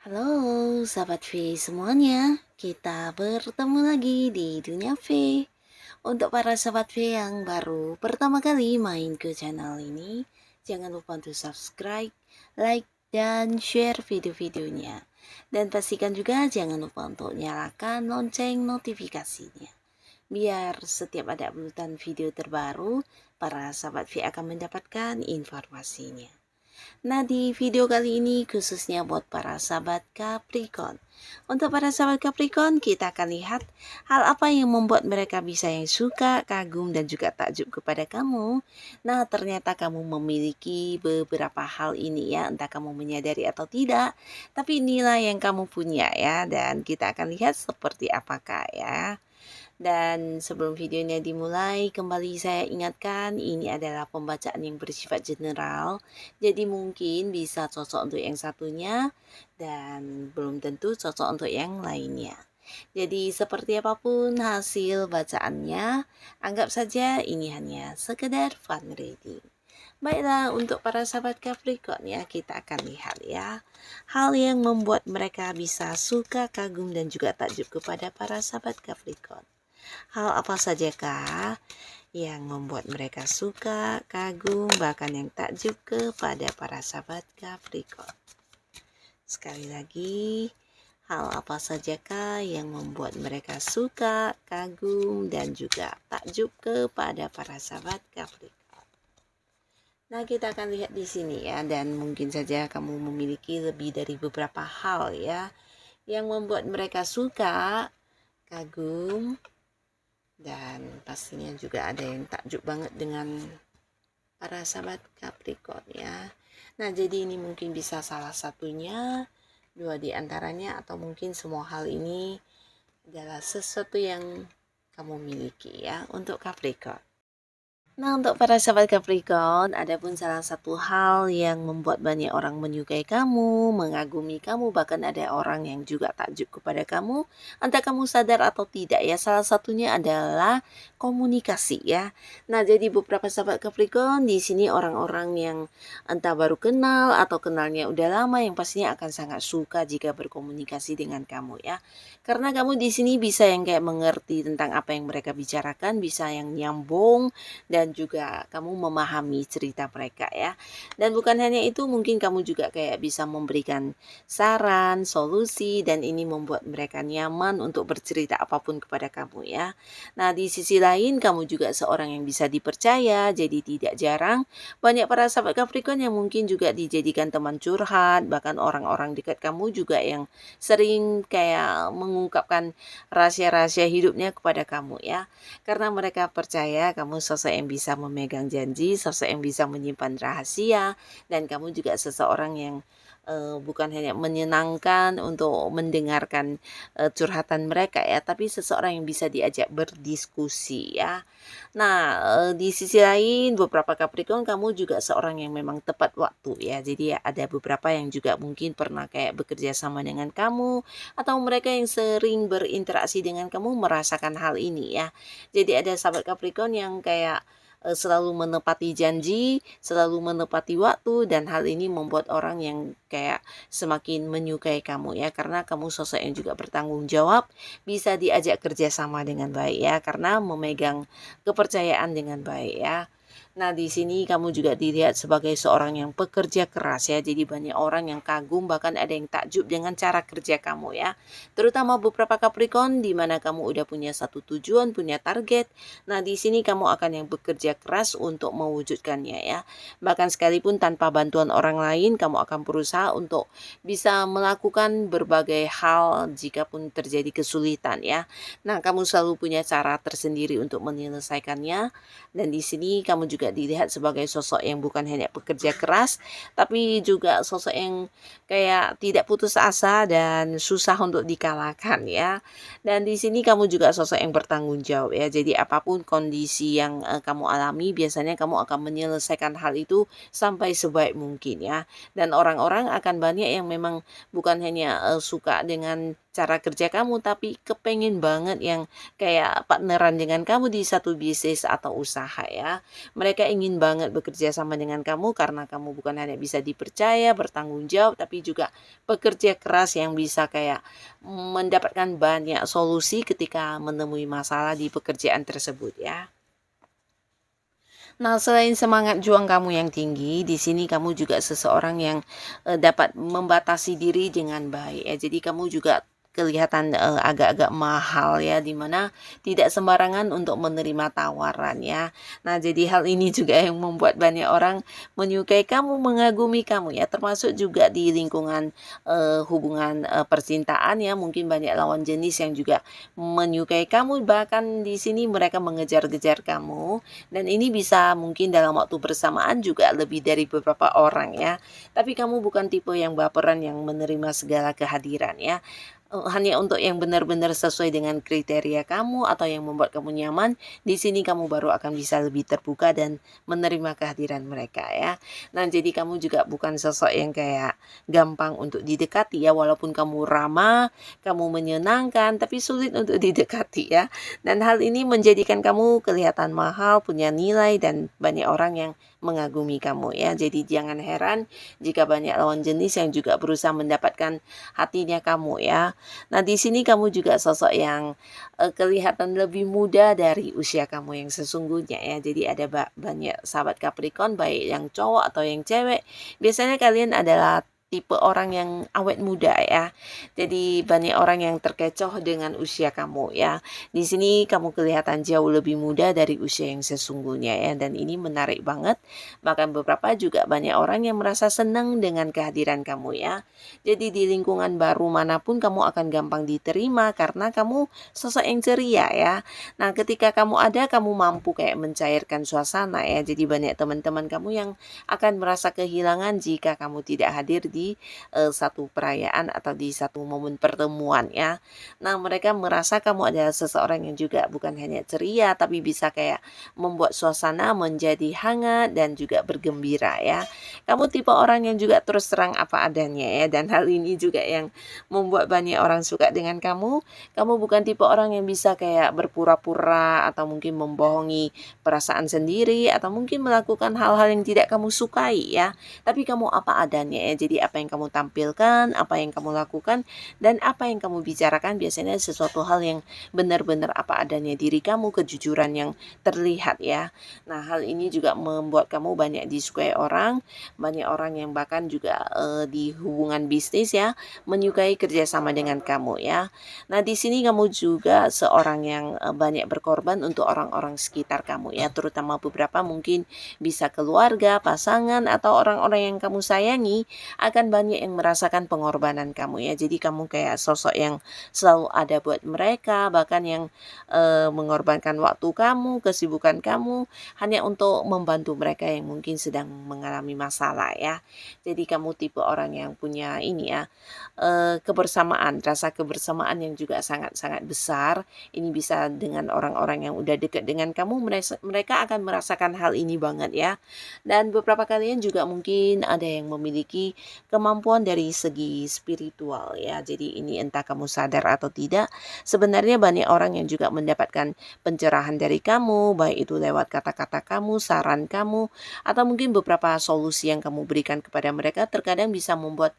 Halo sahabat V semuanya, kita bertemu lagi di Dunia V. Untuk para sahabat V yang baru pertama kali main ke channel ini, jangan lupa untuk subscribe, like, dan share video-videonya. Dan pastikan juga jangan lupa untuk nyalakan lonceng notifikasinya. Biar setiap ada uploadan video terbaru, para sahabat V akan mendapatkan informasinya. Nah, di video kali ini khususnya buat para sahabat Capricorn. Untuk para sahabat Capricorn, kita akan lihat hal apa yang membuat mereka bisa yang suka, kagum, dan juga takjub kepada kamu. Nah, ternyata kamu memiliki beberapa hal ini ya, entah kamu menyadari atau tidak, tapi inilah yang kamu punya ya, dan kita akan lihat seperti apakah ya. Dan sebelum videonya dimulai, kembali saya ingatkan ini adalah pembacaan yang bersifat general. Jadi mungkin bisa cocok untuk yang satunya dan belum tentu cocok untuk yang lainnya. Jadi seperti apapun hasil bacaannya, anggap saja ini hanya sekedar fun reading. Baiklah, untuk para sahabat Capricorn ya, kita akan lihat ya. Hal yang membuat mereka bisa suka, kagum, dan juga takjub kepada para sahabat Capricorn. Hal apa sajakah yang membuat mereka suka, kagum, bahkan yang takjub kepada para sahabat Capricorn? Sekali lagi, hal apa sajakah yang membuat mereka suka, kagum, dan juga takjub kepada para sahabat Capricorn? Nah, kita akan lihat di sini ya, dan mungkin saja kamu memiliki lebih dari beberapa hal ya yang membuat mereka suka, kagum, dan pastinya juga ada yang takjub banget dengan para sahabat Capricorn ya. Nah, jadi ini mungkin bisa salah satunya, dua di antaranya, atau mungkin semua hal ini adalah sesuatu yang kamu miliki ya untuk Capricorn. Nah, untuk para sahabat Capricorn, ada pun salah satu hal yang membuat banyak orang menyukai kamu, mengagumi kamu, bahkan ada orang yang juga takjub kepada kamu, entah kamu sadar atau tidak ya. Salah satunya adalah komunikasi ya. Nah, jadi beberapa sahabat Capricorn di sini orang-orang yang entah baru kenal atau kenalnya udah lama yang pastinya akan sangat suka jika berkomunikasi dengan kamu ya. Karena kamu di sini bisa yang kayak mengerti tentang apa yang mereka bicarakan, bisa yang nyambung dan juga kamu memahami cerita mereka ya. Dan bukan hanya itu, mungkin kamu juga kayak bisa memberikan saran, solusi, dan ini membuat mereka nyaman untuk bercerita apapun kepada kamu ya. Nah, di sisi lain kamu juga seorang yang bisa dipercaya, jadi tidak jarang banyak para sahabat Capricorn yang mungkin juga dijadikan teman curhat, bahkan orang-orang dekat kamu juga yang sering kayak mengungkapkan rahasia-rahasia hidupnya kepada kamu ya. Karena mereka percaya kamu sosok yang bisa memegang janji, sosok yang bisa menyimpan rahasia, dan kamu juga seseorang yang bukan hanya menyenangkan untuk mendengarkan curhatan mereka ya, tapi seseorang yang bisa diajak berdiskusi ya. Nah, di sisi lain beberapa Capricorn kamu juga seorang yang memang tepat waktu ya. Jadi ada beberapa yang juga mungkin pernah kayak bekerja sama dengan kamu, atau mereka yang sering berinteraksi dengan kamu merasakan hal ini ya. Jadi ada sahabat Capricorn yang kayak selalu menepati janji, selalu menepati waktu, dan hal ini membuat orang yang kayak semakin menyukai kamu ya, karena kamu sosok yang juga bertanggung jawab, bisa diajak kerjasama dengan baik ya, karena memegang kepercayaan dengan baik ya. Nah, di sini kamu juga dilihat sebagai seorang yang pekerja keras ya. Jadi banyak orang yang kagum, bahkan ada yang takjub dengan cara kerja kamu ya. Terutama beberapa Capricorn di mana kamu udah punya satu tujuan, punya target. Nah, di sini kamu akan yang bekerja keras untuk mewujudkannya ya. Bahkan sekalipun tanpa bantuan orang lain, kamu akan berusaha untuk bisa melakukan berbagai hal jika pun terjadi kesulitan ya. Nah, kamu selalu punya cara tersendiri untuk menyelesaikannya, dan di sini kamu juga juga dilihat sebagai sosok yang bukan hanya pekerja keras, tapi juga sosok yang kayak tidak putus asa dan susah untuk dikalahkan ya. Dan di sini kamu juga sosok yang bertanggung jawab ya. Jadi apapun kondisi yang kamu alami, biasanya kamu akan menyelesaikan hal itu sampai sebaik mungkin ya. Dan orang-orang akan banyak yang memang bukan hanya suka dengan cara kerja kamu, tapi kepengen banget yang kayak partneran dengan kamu di satu bisnis atau usaha ya. Mereka ingin banget bekerja sama dengan kamu karena kamu bukan hanya bisa dipercaya, bertanggung jawab, tapi juga pekerja keras yang bisa kayak mendapatkan banyak solusi ketika menemui masalah di pekerjaan tersebut ya. Nah, selain semangat juang kamu yang tinggi, di sini kamu juga seseorang yang dapat membatasi diri dengan baik ya. Jadi kamu juga kelihatan agak-agak mahal ya, dimana tidak sembarangan untuk menerima tawaran ya. Nah, jadi hal ini juga yang membuat banyak orang menyukai kamu, mengagumi kamu ya, termasuk juga di lingkungan hubungan percintaan ya. Mungkin banyak lawan jenis yang juga menyukai kamu, bahkan di sini mereka mengejar-gejar kamu. Dan ini bisa mungkin dalam waktu bersamaan juga lebih dari beberapa orang ya. Tapi kamu bukan tipe yang baperan yang menerima segala kehadiran ya. Hanya untuk yang benar-benar sesuai dengan kriteria kamu atau yang membuat kamu nyaman, di sini kamu baru akan bisa lebih terbuka dan menerima kehadiran mereka ya. Nah, jadi kamu juga bukan sosok yang kayak gampang untuk didekati ya, walaupun kamu ramah, kamu menyenangkan, tapi sulit untuk didekati ya. Dan hal ini menjadikan kamu kelihatan mahal, punya nilai, dan banyak orang yang mengagumi kamu ya. Jadi jangan heran jika banyak lawan jenis yang juga berusaha mendapatkan hatinya kamu ya. Nah, di sini kamu juga sosok yang kelihatan lebih muda dari usia kamu yang sesungguhnya ya. Jadi ada banyak sahabat Capricorn, baik yang cowok atau yang cewek. Biasanya kalian adalah tipe orang yang awet muda ya. Jadi banyak orang yang terkecoh dengan usia kamu ya. Di sini kamu kelihatan jauh lebih muda dari usia yang sesungguhnya ya, dan ini menarik banget. Bahkan beberapa juga banyak orang yang merasa senang dengan kehadiran kamu ya. Jadi di lingkungan baru manapun kamu akan gampang diterima karena kamu sosok yang ceria ya. Nah, ketika kamu ada, kamu mampu kayak mencairkan suasana ya. Jadi banyak teman-teman kamu yang akan merasa kehilangan jika kamu tidak hadir di satu perayaan atau di satu momen pertemuan ya. Nah, mereka merasa kamu adalah seseorang yang juga bukan hanya ceria, tapi bisa kayak membuat suasana menjadi hangat dan juga bergembira ya. Kamu tipe orang yang juga terus terang apa adanya ya, dan hal ini juga yang membuat banyak orang suka dengan kamu. Kamu bukan tipe orang yang bisa kayak berpura-pura atau mungkin membohongi perasaan sendiri atau mungkin melakukan hal-hal yang tidak kamu sukai ya. Tapi kamu apa adanya ya. Jadi apa yang kamu tampilkan, apa yang kamu lakukan, dan apa yang kamu bicarakan biasanya sesuatu hal yang benar-benar apa adanya diri kamu, kejujuran yang terlihat ya. Nah, hal ini juga membuat kamu banyak disukai orang, banyak orang yang bahkan juga di hubungan bisnis ya, menyukai kerjasama dengan kamu ya. Nah, di sini kamu juga seorang yang banyak berkorban untuk orang-orang sekitar kamu ya, terutama beberapa mungkin bisa keluarga, pasangan, atau orang-orang yang kamu sayangi akan banyak yang merasakan pengorbanan kamu ya. Jadi kamu kayak sosok yang selalu ada buat mereka, bahkan yang mengorbankan waktu kamu, kesibukan kamu hanya untuk membantu mereka yang mungkin sedang mengalami masalah ya. Jadi kamu tipe orang yang punya ini ya, kebersamaan, rasa kebersamaan yang juga sangat-sangat besar. Ini bisa dengan orang-orang yang udah dekat dengan kamu, mereka akan merasakan hal ini banget ya. Dan beberapa kalian juga mungkin ada yang memiliki kemampuan dari segi spiritual ya. Jadi ini entah kamu sadar atau tidak, sebenarnya banyak orang yang juga mendapatkan pencerahan dari kamu, baik itu lewat kata-kata kamu, saran kamu, atau mungkin beberapa solusi yang kamu berikan kepada mereka terkadang bisa membuat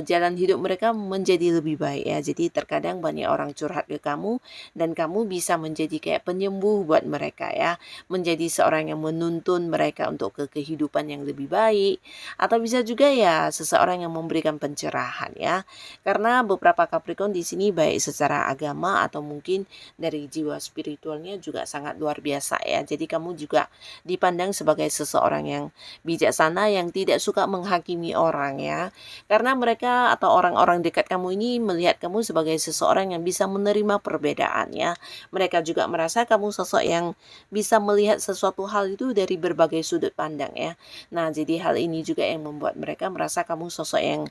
jalan hidup mereka menjadi lebih baik ya. Jadi terkadang banyak orang curhat ke kamu dan kamu bisa menjadi kayak penyembuh buat mereka ya. Menjadi seorang yang menuntun mereka untuk ke kehidupan yang lebih baik, atau bisa juga ya seseorang seseorang yang memberikan pencerahan ya. Karena beberapa Capricorn di sini baik secara agama atau mungkin dari jiwa spiritualnya juga sangat luar biasa ya. Jadi kamu juga dipandang sebagai seseorang yang bijaksana yang tidak suka menghakimi orang ya. Karena mereka atau orang-orang dekat kamu ini melihat kamu sebagai seseorang yang bisa menerima perbedaan ya. Mereka juga merasa kamu sosok yang bisa melihat sesuatu hal itu dari berbagai sudut pandang ya. Nah, jadi hal ini juga yang membuat mereka merasa kamu sosok yang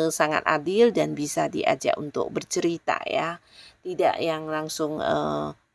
sangat adil dan bisa diajak untuk bercerita ya. Tidak yang langsung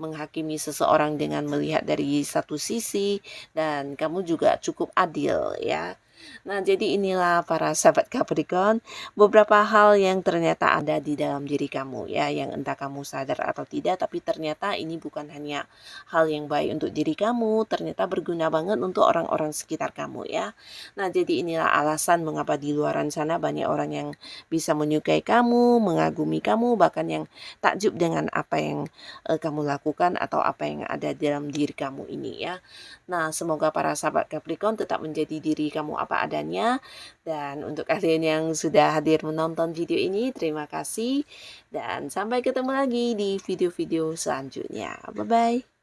menghakimi seseorang dengan melihat dari satu sisi, dan kamu juga cukup adil ya. Nah, jadi inilah para sahabat Capricorn, beberapa hal yang ternyata ada di dalam diri kamu ya, yang entah kamu sadar atau tidak, tapi ternyata ini bukan hanya hal yang baik untuk diri kamu, ternyata berguna banget untuk orang-orang sekitar kamu ya. Nah, jadi inilah alasan mengapa di luaran sana banyak orang yang bisa menyukai kamu, mengagumi kamu, bahkan yang takjub dengan apa yang kamu lakukan atau apa yang ada dalam diri kamu ini ya. Nah, semoga para sahabat Capricorn tetap menjadi diri kamu apa adanya. Dan untuk kalian yang sudah hadir menonton video ini, terima kasih. Dan sampai ketemu lagi di video-video selanjutnya. Bye-bye.